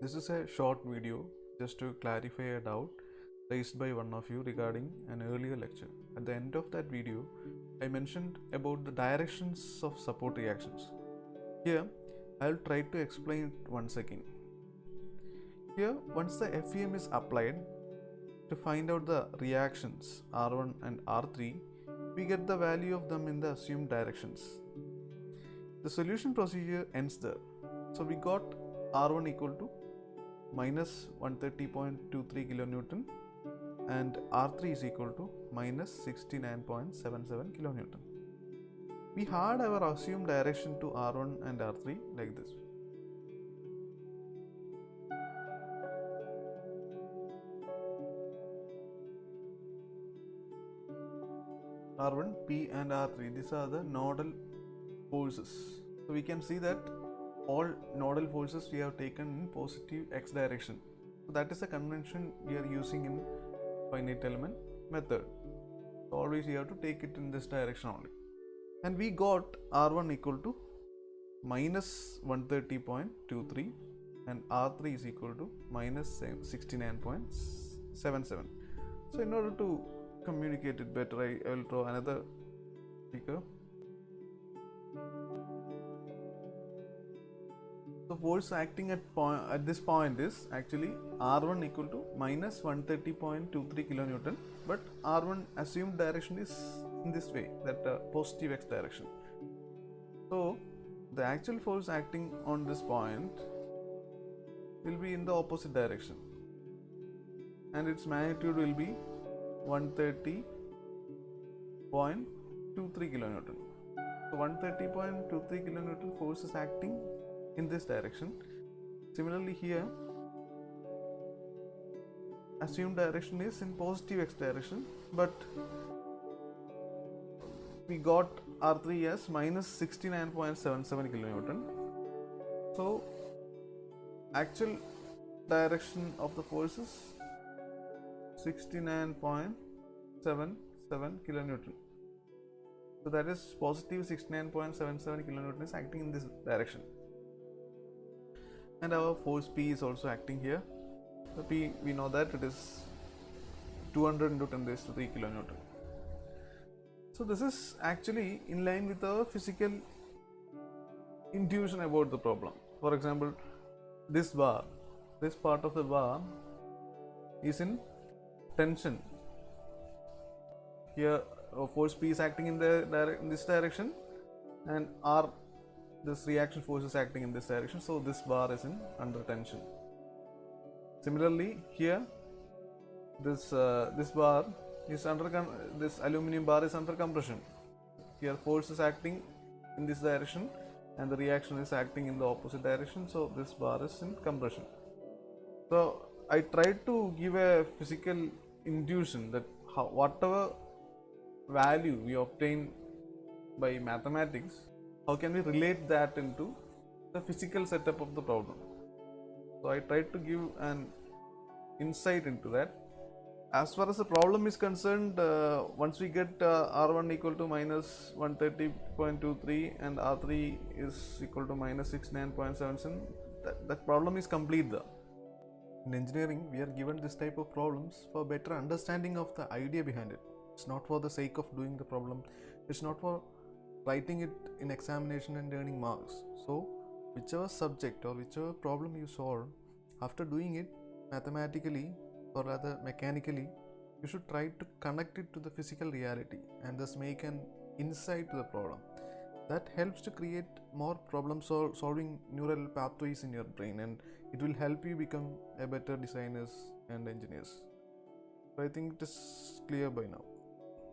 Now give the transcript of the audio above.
This is a short video just to clarify a doubt raised by one of you regarding an earlier lecture. At the end of that video, I mentioned about the directions of support reactions. Here, I will try to explain it once again. Here, once the FEM is applied, to find out the reactions R1 and R3, we get the value of them in the assumed directions. The solution procedure ends there. So we got R1 equal to minus 130.23 kilonewton and R3 is equal to minus 69.77 kilonewton. We had our assumed direction to R1 and R3 like this. R1, P and R3, these are the nodal forces. So we can see that all nodal forces we have taken in positive x direction. So that is the convention we are using in finite element method. So always you have to take it in this direction only. And we got R1 equal to minus 130.23 and R3 is equal to minus 69.77. So in order to communicate it better, I will draw another figure. So force acting at this point is actually R1 equal to minus 130.23 kilonewton, but R1 assumed direction is in this way, that positive x direction. So the actual force acting on this point will be in the opposite direction and its magnitude will be 130.23 kilonewton. So 130.23 kilonewton force is acting in this direction. Similarly here, assumed direction is in positive x direction, but we got R3 as minus 69.77 kilonewton. So actual direction of the force is 69.77 kilonewton. So that is positive 69.77 kilonewton is acting in this direction. And our force P is also acting here. So P, we know that it is 200 into 10 raised to 3 kilonewton. So this is actually in line with our physical intuition about the problem. For example, this bar, this part of the bar is in tension. Here force P is acting in this direction and R, this reaction force is acting in this direction, so this bar is in under tension. Similarly here, this bar is under this aluminum bar is under compression. Here force is acting in this direction and the reaction is acting in the opposite direction, so this bar is in compression. So I tried to give a physical intuition that whatever value we obtain by mathematics, how can we relate that into the physical setup of the problem. So I tried to give an insight into that. As far as the problem is concerned, once we get R1 equal to minus 130.23 and R3 is equal to minus 69.77, that problem is complete there. In engineering, we are given this type of problems for better understanding of the idea behind it. It's not for the sake of doing the problem. It's not for writing it in examination and earning marks. So whichever subject or whichever problem you solve, after doing it mathematically or rather mechanically, you should try to connect it to the physical reality and thus make an insight to the problem. That helps to create more problem solving neural pathways in your brain, and it will help you become a better designers and engineers. So I think it is clear by now.